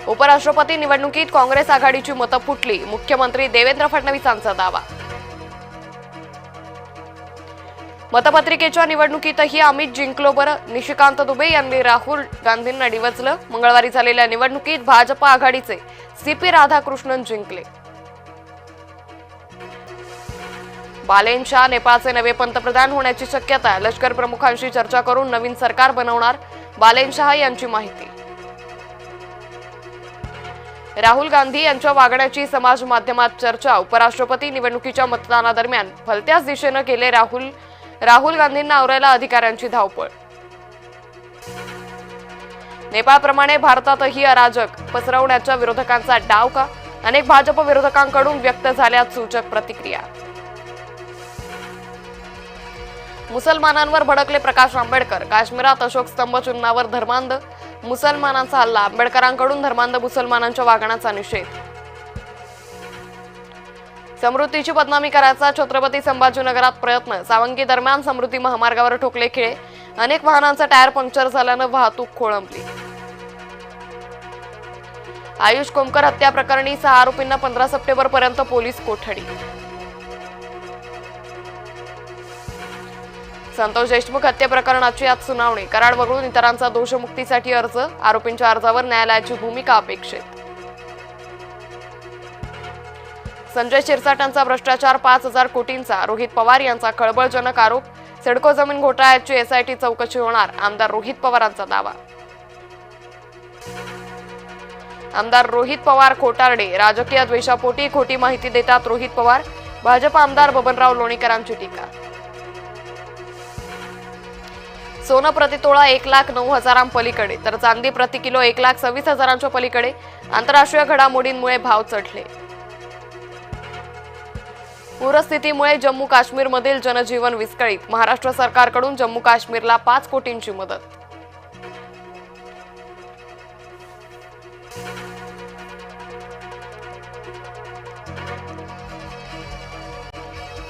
उपराष्ट्रपती निवडणुकीत काँग्रेस आघाडीची मतं फुटली, मुख्यमंत्री देवेंद्र फडणवीसांचा दावा। मतपत्रिकेच्या निवडणुकीतही आम्हीच जिंकलो बरं, निशिकांत दुबे यांनी राहुल गांधींना डिवचलं। मंगळवारी झालेल्या निवडणुकीत भाजप आघाडीचे सीपी राधाकृष्णन जिंकले। बालेन शाह नेपाळचे नवे पंतप्रधान होण्याची शक्यता, लष्कर प्रमुखांशी चर्चा करून नवीन सरकार बनवणार, बालेन शाह यांची माहिती। राहुल गांधी यांच्या वागण्याची समाज माध्यमात चर्चा, उपराष्ट्रपती निवडणुकीच्या मतदानादरम्यान भलत्याच दिशेने गेले राहुल गांधींना आवरायला अधिकाऱ्यांची धावपळ। नेपाळप्रमाणे भारतातही अराजक पसरवण्याच्या विरोधकांचा डाव का, अनेक भाजप विरोधकांकडून व्यक्त झाल्या सूचक प्रतिक्रिया। मुसलमानांवर भडकले प्रकाश आंबेडकर, काश्मीरात अशोक स्तंभ चिन्हावर धर्मांध मुसलमानांचा हल्ला, आंबेडकरांकडून धर्मांध मुसलमानांच्या वागण्याचा निषेध। समृद्धीची बदनामी करायचा छत्रपती संभाजीनगरात प्रयत्न, सावंगी दरम्यान समृद्धी महामार्गावर ठोकले खिळे, अनेक वाहनांचा टायर पंक्चर झाल्यानं वाहतूक खोळंबली। आयुष कोमकर हत्या प्रकरणी 6 आरोपींना 15 सप्टेंबर पर्यंत पोलीस कोठडी। संतोष देशमुख हत्या प्रकरणाची आज सुनावणी, कराड वगळून इतरांचा दोषमुक्तीसाठी अर्ज, आरोपींच्या अर्जावर न्यायालयाची भूमिका अपेक्षित। संजय शिरसाटांचा भ्रष्टाचार 5,000 कोटींचा, रोहित पवार यांचा खळबळजनक आरोप, सिडको जमीन घोटाळ्याची एसआयटी चौकशी होणार, आमदार रोहित पवारांचा दावा। आमदार रोहित पवार खोटारडे, राजकीय द्वेषापोटी खोटी माहिती देतात रोहित पवार, भाजप आमदार बबनराव लोणीकरांची टीका। सोनं प्रतितोळा 1,09,000 पलीकडे, तर चांदी प्रति किलो 1,26,000 पलीकडे, आंतरराष्ट्रीय घडामोडींमुळे भाव चढले। पूरस्थितीमुळे जम्मू काश्मीरमधील जनजीवन विस्कळीत, महाराष्ट्र सरकारकडून जम्मू काश्मीरला 5 कोटींची मदत।